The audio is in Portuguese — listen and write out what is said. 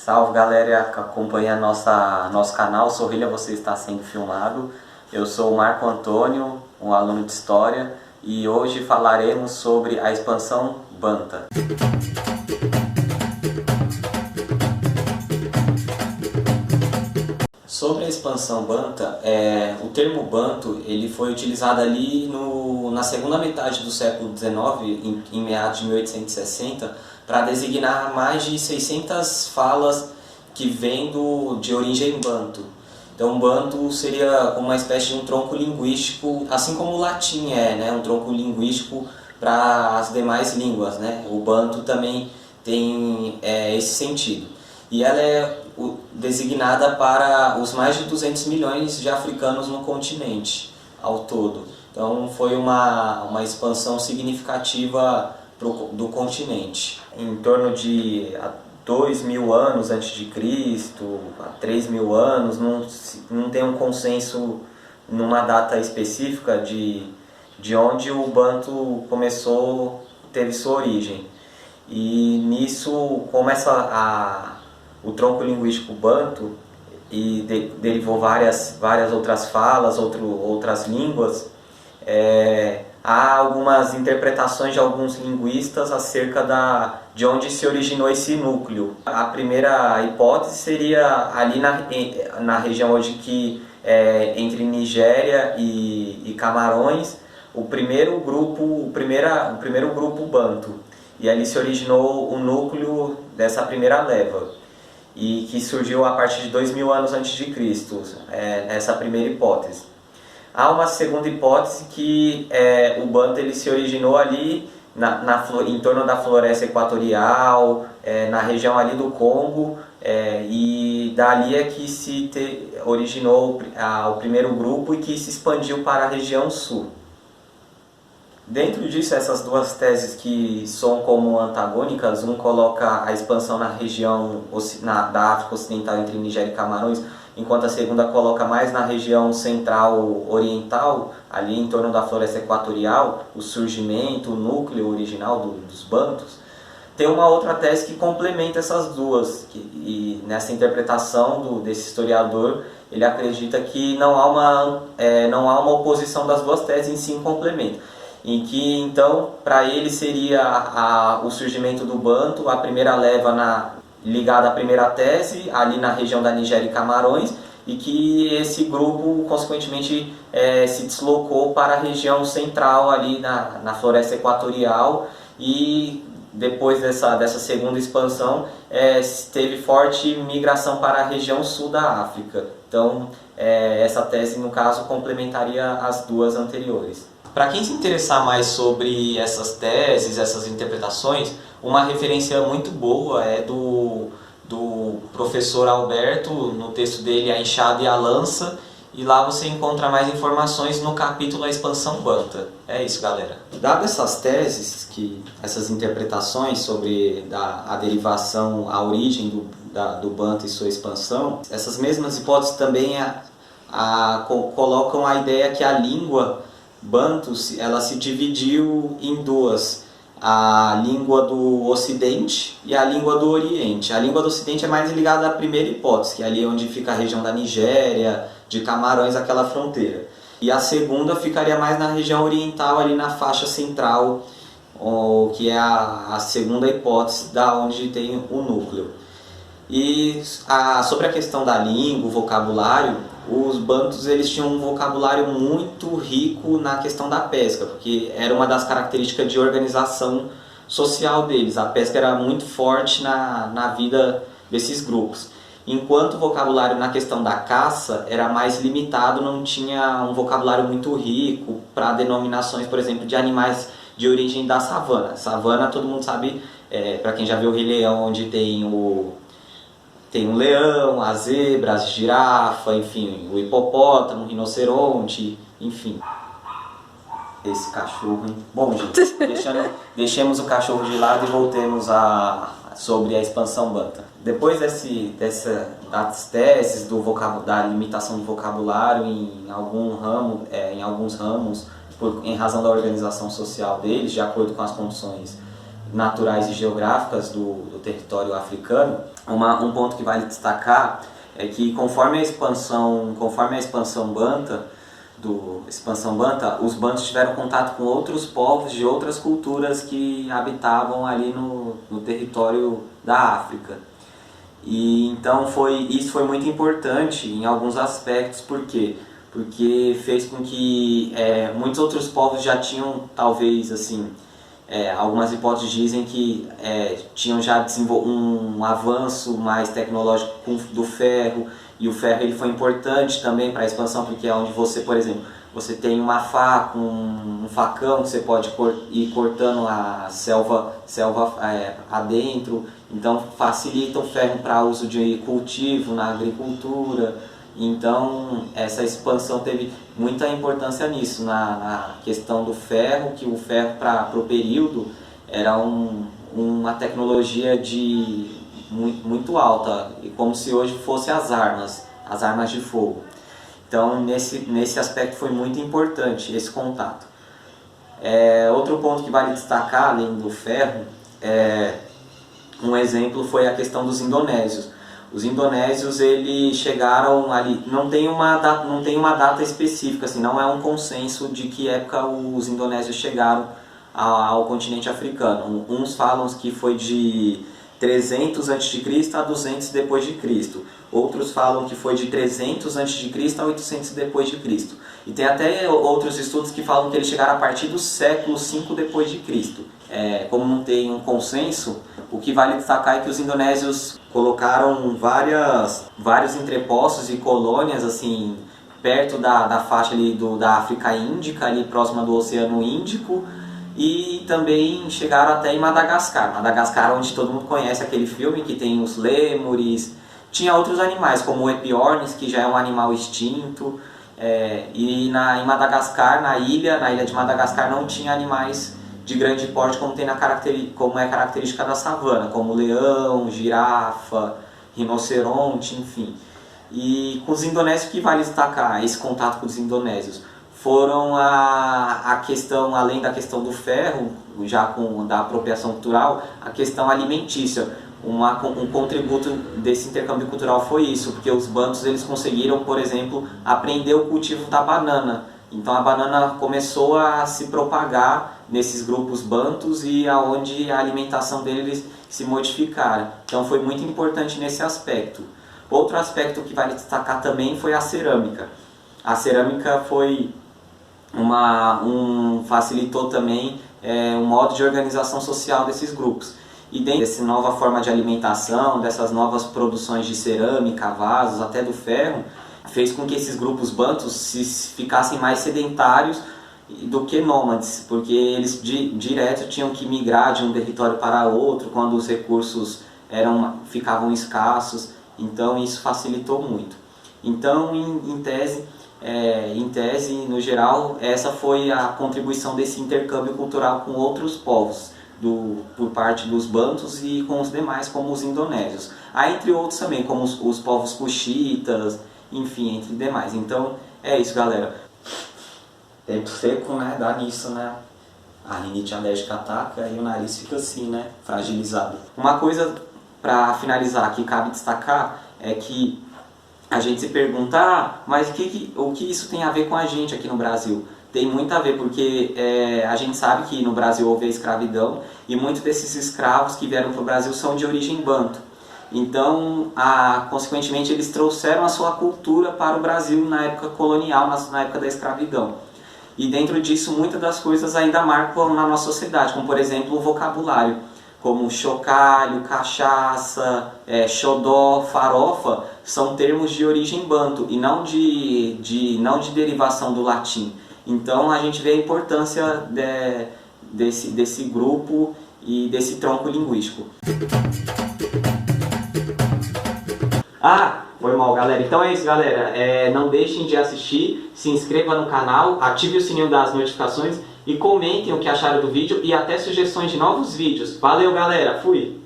Salve galera que acompanha nosso canal, Sorrilha Você Está Sendo Filmado. Eu sou o Marco Antônio, um aluno de História, e hoje falaremos sobre a expansão Banta. Sobre a expansão Banta, o termo Banto ele foi utilizado ali na segunda metade do século XIX, em meados de 1860, para designar mais de 600 falas que vêm de origem Banto. Então, Banto seria uma espécie de um tronco linguístico, assim como o latim né, um tronco linguístico para as demais línguas, né? O Banto também tem esse sentido. E ela é designada para os mais de 200 milhões de africanos no continente ao todo. Então foi uma expansão significativa do continente. Em torno de 2.000 anos antes de Cristo, a 3.000 anos, não tem um consenso numa data específica de onde o Banto teve sua origem. E nisso começa o tronco linguístico Banto e derivou várias outras falas, outras línguas. Há algumas interpretações de alguns linguistas acerca de onde se originou esse núcleo. A primeira hipótese seria ali na região hoje entre Nigéria e Camarões, o primeiro grupo Banto. E ali se originou o núcleo dessa primeira leva, e que surgiu a partir de 2.000 anos antes de Cristo, essa primeira hipótese. Há uma segunda hipótese que o Banto ele se originou ali em torno da floresta equatorial, na região ali do Congo, e dali é que originou o primeiro grupo e que se expandiu para a região sul. Dentro disso, essas duas teses que são como antagônicas, um coloca a expansão na região da África Ocidental entre Nigéria e Camarões, enquanto a segunda coloca mais na região central oriental, ali em torno da floresta equatorial, o surgimento, o núcleo original dos Bantos. Tem uma outra tese que complementa essas duas, e nessa interpretação desse historiador, ele acredita que não há uma oposição das duas teses, em si um complemento. Em que, então, para ele seria o surgimento do Banto, a primeira leva ligada à primeira tese, ali na região da Nigéria e Camarões, e que esse grupo, consequentemente, se deslocou para a região central, ali na floresta equatorial, e depois dessa segunda expansão, teve forte migração para a região sul da África. Então, essa tese, no caso, complementaria as duas anteriores. Para quem se interessar mais sobre essas teses, essas interpretações, uma referência muito boa é do professor Alberto, no texto dele A Enxada e a Lança, e lá você encontra mais informações no capítulo A Expansão Banta. É isso, galera. Dadas essas teses, essas interpretações sobre a derivação, a origem do Banta e sua expansão, essas mesmas hipóteses também colocam a ideia que a língua Banto ela se dividiu em duas: a língua do Ocidente e a língua do Oriente. A língua do Ocidente é mais ligada à primeira hipótese, que é ali onde fica a região da Nigéria, de Camarões, aquela fronteira. E a segunda ficaria mais na região oriental, ali na faixa central, que é a segunda hipótese, da onde tem o núcleo. E sobre a questão da língua, o vocabulário, os Bantos eles tinham um vocabulário muito rico na questão da pesca, porque era uma das características de organização social deles. A pesca era muito forte na vida desses grupos. Enquanto o vocabulário na questão da caça era mais limitado, não tinha um vocabulário muito rico para denominações, por exemplo, de animais de origem da savana. Savana, todo mundo sabe, para quem já viu o Rei Leão, onde tem um leão, a zebra, a girafa, enfim, o hipopótamo, o rinoceronte, enfim. Esse cachorro, hein? Bom, gente, deixemos o cachorro de lado e voltemos sobre a expansão Banta. Depois das teses da limitação do vocabulário em alguns ramos, em razão da organização social deles, de acordo com as condições naturais e geográficas do território africano. Um ponto que vale destacar é que conforme a expansão Banta, os bantos tiveram contato com outros povos de outras culturas que habitavam ali no território da África. E então isso foi muito importante em alguns aspectos, porque fez com que muitos outros povos já tinham, talvez assim, algumas hipóteses dizem que tinham já um avanço mais tecnológico do ferro, e o ferro ele foi importante também para a expansão, porque é onde você, por exemplo, você tem uma faca, um facão que você pode ir cortando a selva adentro, então facilita o ferro para uso de cultivo na agricultura. Então essa expansão teve muita importância nisso, na questão do ferro, que o ferro para o período era uma tecnologia muito alta, e como se hoje fosse as armas de fogo. Então nesse aspecto foi muito importante esse contato. Outro ponto que vale destacar, além do ferro, um exemplo foi a questão dos indonésios. Os indonésios eles chegaram ali, não tem uma data específica, assim, não é um consenso de que época os indonésios chegaram ao continente africano. Uns falam que foi de 300 a.C. a 200 depois de Cristo. Outros falam que foi de 300 a.C. a 800 depois de Cristo. E tem até outros estudos que falam que eles chegaram a partir do século 5 depois de Cristo. Como não tem um consenso, o que vale destacar é que os indonésios colocaram vários entrepostos e colônias assim perto da faixa ali da África Índica, ali próxima do Oceano Índico, e também chegaram até em Madagascar. Madagascar, onde todo mundo conhece aquele filme que tem os lêmures. Tinha outros animais, como o Epiornis, que já é um animal extinto. Em Madagascar, na ilha de Madagascar, não tinha animais de grande porte como é característica da savana, como leão, girafa, rinoceronte, enfim. E com os indonésios, que vale destacar esse contato com os indonésios foram a questão, além da questão do ferro, já da apropriação cultural, a questão alimentícia. Um contributo desse intercâmbio cultural foi isso, porque os bantus eles conseguiram, por exemplo, aprender o cultivo da banana. Então a banana começou a se propagar nesses grupos bantus e aonde a alimentação deles se modificaram. Então foi muito importante nesse aspecto. Outro aspecto que vale destacar também foi a cerâmica. A cerâmica foi facilitou também um modo de organização social desses grupos. E dentro dessa nova forma de alimentação, dessas novas produções de cerâmica, vasos, até do ferro, fez com que esses grupos bantus ficassem mais sedentários do que nômades, porque eles direto tinham que migrar de um território para outro quando os recursos ficavam escassos. Então isso facilitou muito. Então, em tese, no geral, essa foi a contribuição desse intercâmbio cultural com outros povos, por parte dos bantus e com os demais, como os indonésios. Há entre outros também, como os povos cuxitas, enfim, entre demais. Então, é isso, galera. Tempo seco, né? Dá nisso, né? A rinite alérgica ataca e o nariz fica assim, né? Fragilizado. Uma coisa, para finalizar, que cabe destacar é que a gente se pergunta, mas o que isso tem a ver com a gente aqui no Brasil? Tem muito a ver, porque a gente sabe que no Brasil houve a escravidão e muitos desses escravos que vieram para o Brasil são de origem banto. Então, consequentemente, eles trouxeram a sua cultura para o Brasil na época colonial, na época da escravidão. E dentro disso, muitas das coisas ainda marcam na nossa sociedade, como por exemplo o vocabulário, como chocalho, cachaça, xodó, farofa, são termos de origem banto e não de derivação do latim. Então a gente vê a importância desse grupo e desse tronco linguístico. Foi mal, galera. Então é isso, galera. Não deixem de assistir, se inscreva no canal, ative o sininho das notificações e comentem o que acharam do vídeo e até sugestões de novos vídeos. Valeu, galera. Fui!